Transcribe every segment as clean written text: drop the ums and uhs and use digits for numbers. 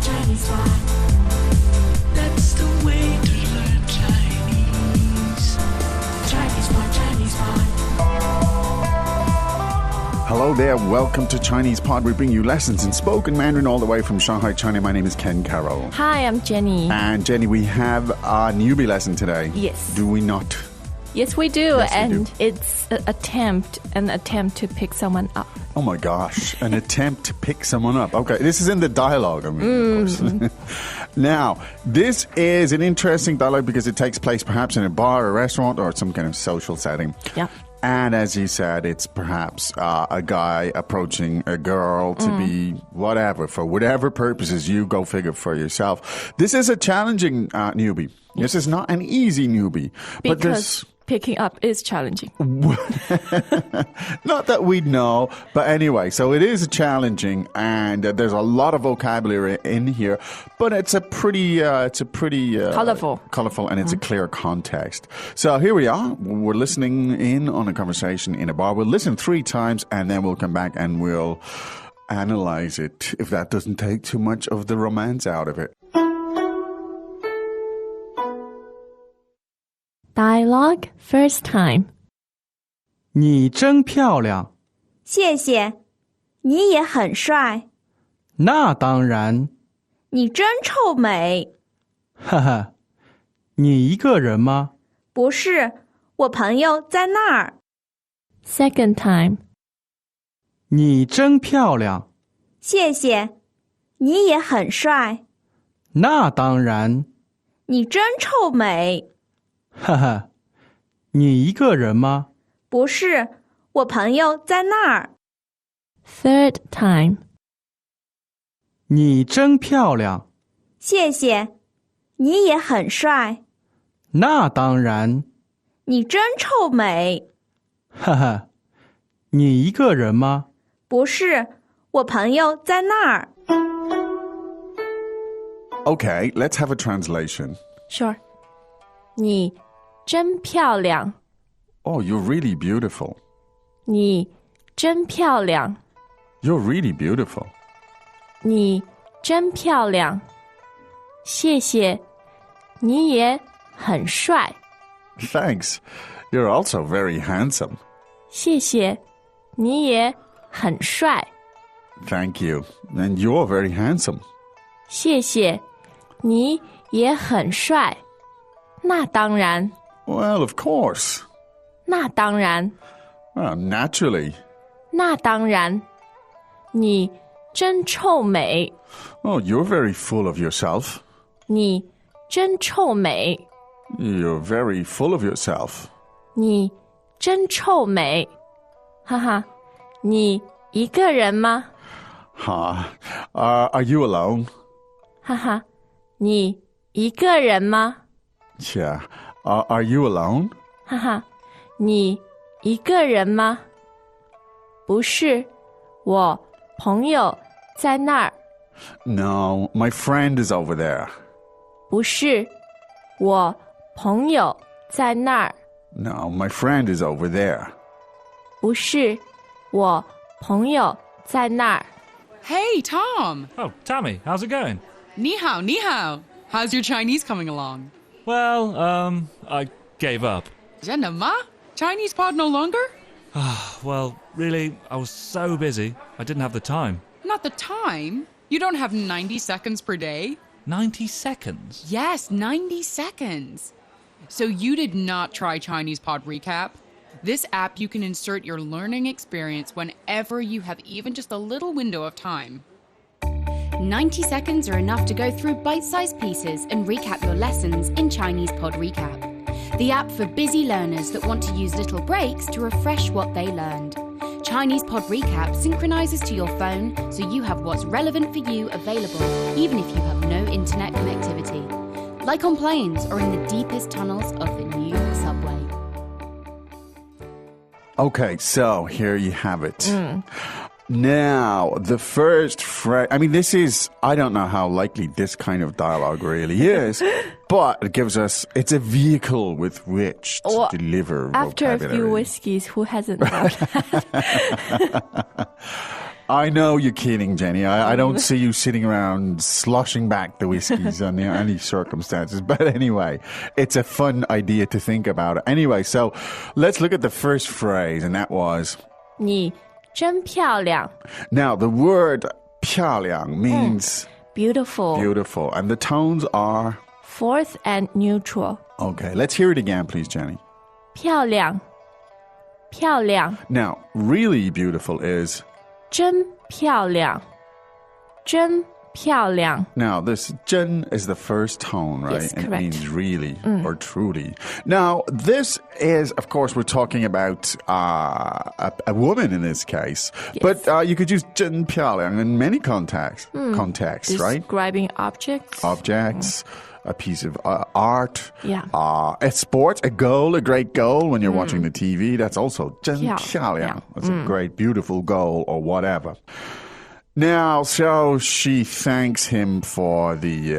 Chinese pot. That's the way to learn Chinese. Chinese pot, Chinese pot. Hello there, welcome to Chinese Pod. We bring you lessons in spoken Mandarin all the way from Shanghai, China. My name is Ken Carroll. Hi, I'm Jenny. And Jenny, we have our newbie lesson today. Yes. Do we not? Yes, we do. Yes, we and do. It's an attempt to pick someone up. Oh my gosh, an attempt to pick someone up. Okay, this is in the dialogue, of course. Now, this is an interesting dialogue because it takes place perhaps in a bar, a restaurant, or some kind of social setting. Yeah. And as you said, it's perhaps a guy approaching a girl to be whatever, for whatever purposes, you go figure for yourself. This is a challenging newbie. This is not an easy newbie. But Because picking up is challenging. not that we know, but anyway, so it is challenging, and there's a lot of vocabulary in here, but it's a pretty colorful, and it's a clear context. So here we are. We're listening in on a conversation in a bar. We'll listen 3 times, and then we'll come back and we'll analyze it if that doesn't take too much of the romance out of it. Dialogue first time. 你真漂亮。谢谢，你也很帅。那当然。你真臭美。哈哈，你一个人吗？不是，我朋友在那儿。Second time. 你真漂亮。谢谢，你也很帅。那当然。你真臭美。哈哈，你一个人吗？不是，我朋友在那儿。Third time. 你真漂亮。谢谢，你也很帅。那当然。你真臭美。哈哈，你一个人吗？不是，我朋友在那儿。Okay, let's have a translation. Sure. 你真漂亮。 Oh, you're really beautiful. 你真漂亮。 You're really beautiful. 你真漂亮。谢谢，你也很帅。 Thanks. You're also very handsome. 谢谢，你也很帅。 Thank you. And you're very handsome. 谢谢，你也很帅。那当然， Well, of course. 那当然， Naturally. 那当然。你真臭美。 Oh, you're very full of yourself. 你真臭美。 You're very full of yourself. 你真臭美。哈哈，你一个人吗？ Huh. Are you alone? 哈哈，你一个人吗？ Yeah. Are you alone? 哈哈，你一个人吗？不是，我朋友在那儿。 No, my friend is over there. 不是，我朋友在那儿。 No, my friend is over there. 不是，我朋友在那儿。 Hey, Tom! Oh, Tammy, how's it going? Ni hao, ni hao. How's your Chinese coming along? Well, I gave up. 真的吗? Chinese pod no longer? Well, really, I was so busy, I didn't have the time. Not the time. You don't have 90 seconds per day? 90 seconds? Yes, 90 seconds. So you did not try Chinese Pod Recap? This app, you can insert your learning experience whenever you have even just a little window of time. 90 seconds are enough to go through bite-sized pieces and recap your lessons in Chinese Pod Recap, the app for busy learners that want to use little breaks to refresh what they learned. Chinese Pod Recap synchronizes to your phone so you have what's relevant for you available even if you have no internet connectivity, like on planes or in the deepest tunnels of the New York subway. Okay, so here you have it. Now, the first phrase, I mean, this is, I don't know how likely this kind of dialogue really is, but it gives us, it's a vehicle with which to deliver After vocabulary. a few whiskeys, who hasn't done that? I know you're kidding, Jenny. I don't see you sitting around sloshing back the whiskeys under any circumstances. But anyway, it's a fun idea to think about. Anyway, so let's look at the first phrase, and that was... 你真漂亮 Now, the word 漂亮 means beautiful beautiful, and the tones are... fourth and neutral Okay, let's hear it again, please, Jenny. 漂亮漂亮 Now, really beautiful is... 真漂亮真漂亮 Now, this 真 is the first tone, right? Yes, It correct. means really or truly. Now, this is, of course, we're talking about a woman in this case. But you could use 真漂亮 in many contexts, right? describing objects Objects, a piece of art, Yeah. A sport, a goal, a great goal when you're watching the TV. That's also 真漂亮. Yeah. That's a great, beautiful goal or whatever. Now, so she thanks him for the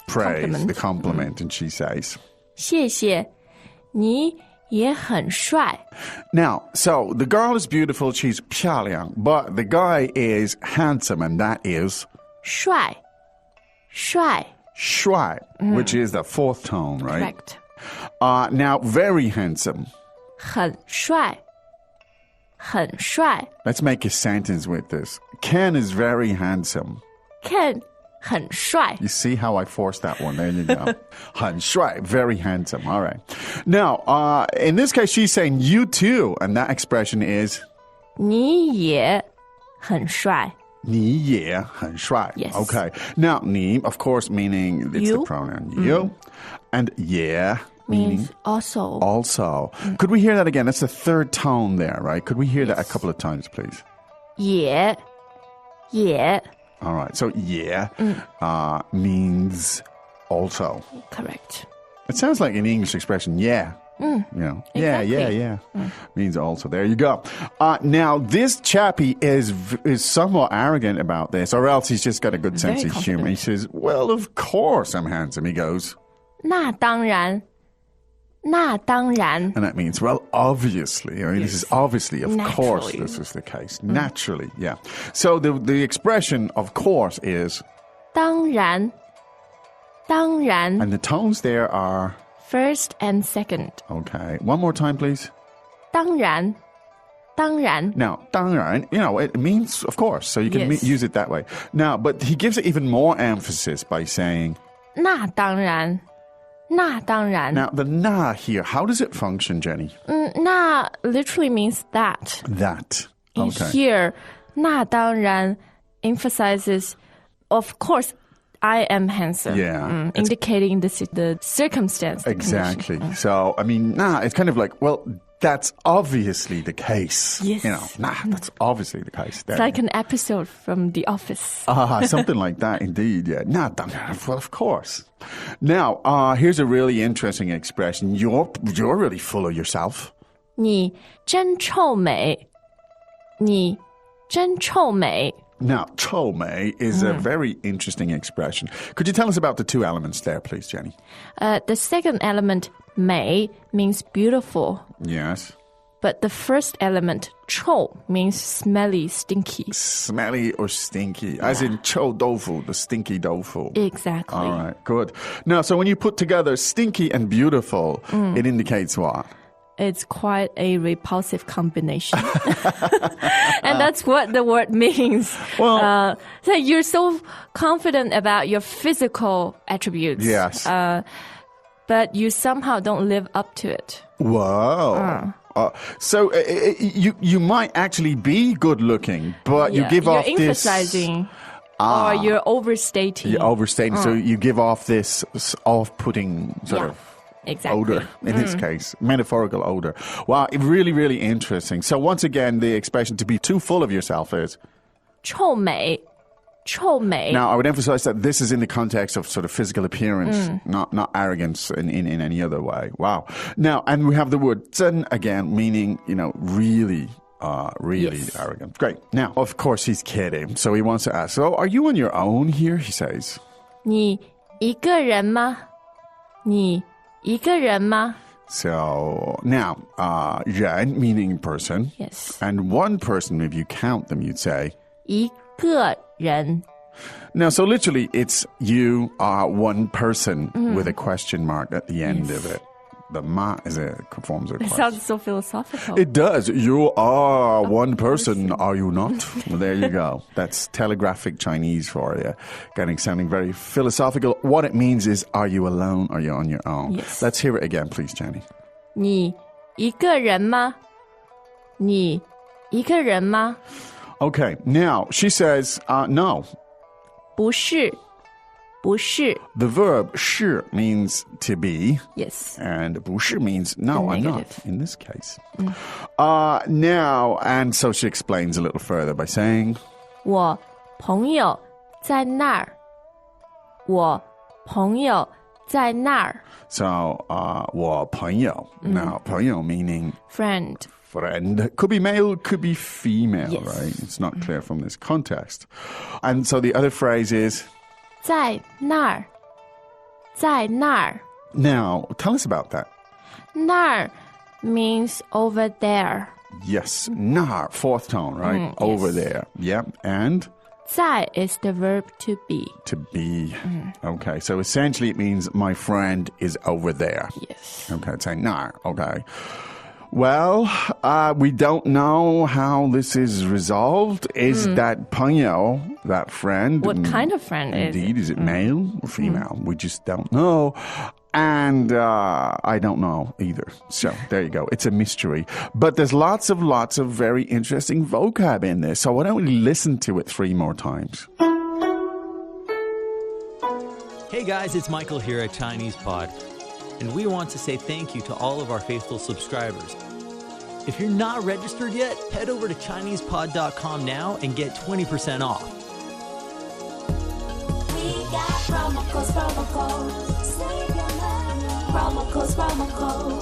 praise, the compliment, and she says, 谢谢你也很帅 Now, so the girl is beautiful, she's 漂亮, but the guy is handsome, and that is 帅帅 shuai, which is the fourth tone, right? correct Now, very handsome. 很帅很帅 Let's make a sentence with this. Ken is very handsome. Ken 很帅 You see how I forced that one? There you go. 很帅, very handsome. All right. Now, in this case, she's saying you too, and that expression is 你也很帅你也很帅. Yes. Okay. Now, 你, of course, meaning it's the You. pronoun you, and 也 meaning means also also. Could we hear that again? That's the third tone there, right? Could we hear that a couple of times, please? 也 All right. So, yeah means also. correct It sounds like an English expression, yeah. You know, exactly. yeah. Means also. There you go. Now, this chappie is somewhat arrogant about this, or else he's just got a good sense Very of humor. He says, well, of course I'm handsome. He goes, 那当然 and that means, well, obviously. I mean, this is obviously, of course, Naturally. this is the case. Naturally, yeah. So the expression, of course, is, 当然 and the tones there are, first and second okay. One more time, please. 当然 Now, 当然, you know, it means, of course, so you can Yes. use it that way. Now, but he gives it even more emphasis by saying, 那当然 now, the na here, how does it function, Jenny? 那 literally means that That. in Okay. here 那当然 emphasizes of course I am handsome Yeah. indicating the circumstance the Exactly. condition. So, I mean, it's kind of like, well, that's obviously the case. Yes. You know, that's obviously the case. It's like an episode from The Office. Something like that, indeed. Yeah. Well, of course. Now, here's a really interesting expression. You're really full of yourself. 你真臭美你真臭美 Now, 臭美 is a very interesting expression. Could you tell us about the two elements there, please, Jenny? The second element 美 means beautiful, Yes. but the first element 臭 means smelly, stinky. Smelly or stinky, as in 臭豆腐, the stinky tofu. Exactly. All right, good. Now, so when you put together stinky and beautiful, it indicates what? It's quite a repulsive combination. And that's what the word means. Well- so you're so confident about your physical attributes. Yes. But you somehow don't live up to it. Whoa. So you might actually be good looking, but you give you're off this... emphasizing or you're overstating. You're overstating, so you give off this off-putting sort of exactly. odor, in this case, metaphorical odor. Wow, really, really interesting. So once again, the expression to be too full of yourself is... 臭美 Now, I would emphasize that this is in the context of sort of physical appearance, not arrogance in any other way. Wow. Now, and we have the word 真 again, meaning, you know, really Yes. arrogant. Great. Now, of course, he's kidding. So he wants to ask, so are you on your own here? He says. 你一个人吗？你一个人吗？ So now, 人 meaning person. Yes. And one person, if you count them, you'd say. 一个人 Now, so literally, it's you are one person with a question mark at the end of it. The ma forms a It question. sounds so philosophical. It does. You are one person, are you not? Well, there you go. That's telegraphic Chinese for you. Sounding very philosophical. What it means is, are you alone? Are you on your own? Yes. Let's hear it again, please, Jenny. 你一个人吗？你一个人吗？ Okay, now she says, no. 不是，不是。 The verb 是 means to be. Yes. And 不是 means no, I'm not, negative. in this case. Now, and so she explains a little further by saying, 我朋友在那儿。我朋友在那儿。 so, 我朋友. Now, 朋友 meaning Friend. friend. Could be male, could be female, Yes. right? It's not clear from this context. And so the other phrase is, 在那儿。在那儿。 now, tell us about that. 那儿 means over there. Yes, nar, fourth tone, right? Over yes. there. Yep. And 在 is the verb to be. to be. Okay, so essentially it means my friend is over there. Yes. Okay, it's saying nar. Okay. Well, we don't know how this is resolved. Is that 朋友, that friend? What kind of friend is Indeed, is it male or female? We just don't know. And I don't know either. So there you go. It's a mystery. But there's lots of very interesting vocab in this. So why don't we listen to it 3 more times? Hey guys, it's Michael here at Chinese Pod. And we want to say thank you to all of our faithful subscribers. If you're not registered yet, head over to ChinesePod.com now and get 20% off. We got promo codes. Save your money. Promo codes.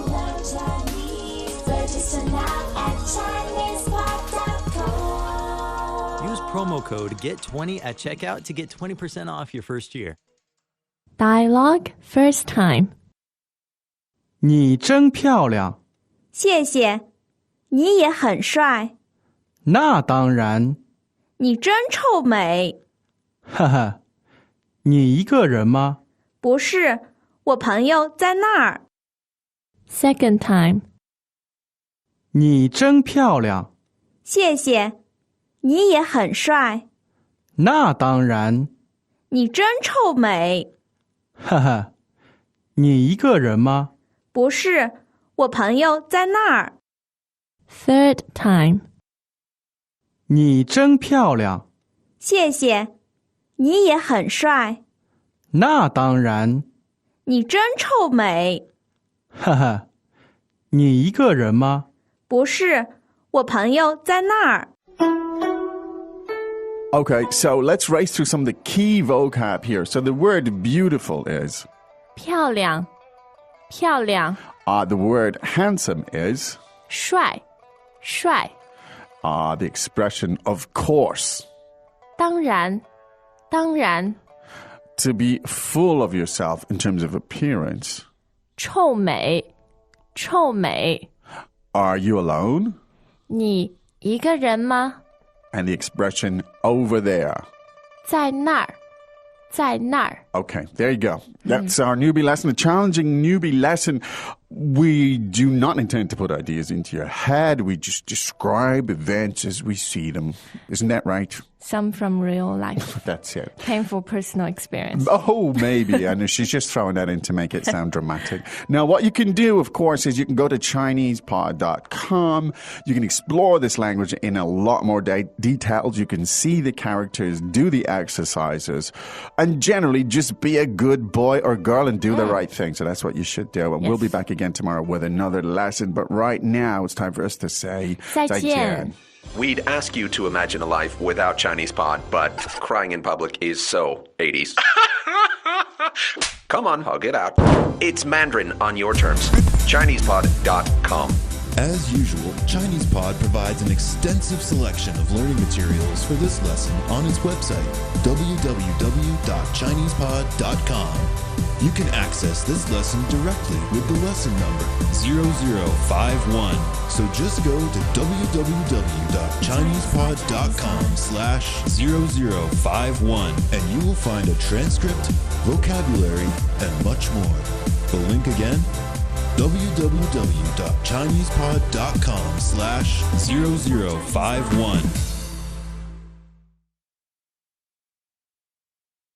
Learn Chinese. Register now at ChinesePod.com. Use promo code GET20 at checkout to get 20% off your first year. Dialogue first time. 你真漂亮。谢谢，你也很帅。那当然。你真臭美。哈哈，你一个人吗？不是，我朋友在那儿。Second time. 你真漂亮。谢谢，你也很帅。那当然。你真臭美。哈哈，你一个人吗？不是，我朋友在那儿。Third time. 你真漂亮。谢谢，你也很帅。那当然。你真臭美。哈哈，你一个人吗？不是，我朋友在那儿。Okay, so let's race through some of the key vocab here. So the word beautiful is... 漂亮，漂亮。 the word handsome is... 帅，帅。 the expression of course. 当然，当然。 To be full of yourself in terms of appearance. 臭美，臭美。 Are you alone? 你一个人吗？ And the expression over there. 在那儿，在那儿。 Okay, there you go. That's our newbie lesson, a challenging newbie lesson. We do not intend to put ideas into your head. We just describe events as we see them. Isn't that right? Some from real life. That's it. Painful personal experience. Oh, maybe. I know she's just throwing that in to make it sound dramatic. Now, what you can do, of course, is you can go to ChinesePod.com. You can explore this language in a lot more details. You can see the characters, do the exercises, and generally just be a good boy or girl and do the right thing. So that's what you should do. And we'll be back again tomorrow with another lesson. But right now, it's time for us to say 再见. We'd ask you to imagine a life without Chinese pod, but crying in public is so 80s. Come on, hug it out. It's Mandarin on your terms. ChinesePod.com. As usual, ChinesePod provides an extensive selection of learning materials for this lesson on its website, www.chinesepod.com. You can access this lesson directly with the lesson number 0051. So just go to www.chinesepod.com/0051 and you will find a transcript, vocabulary, and much more. The link again, www.chinesepod.com/0051.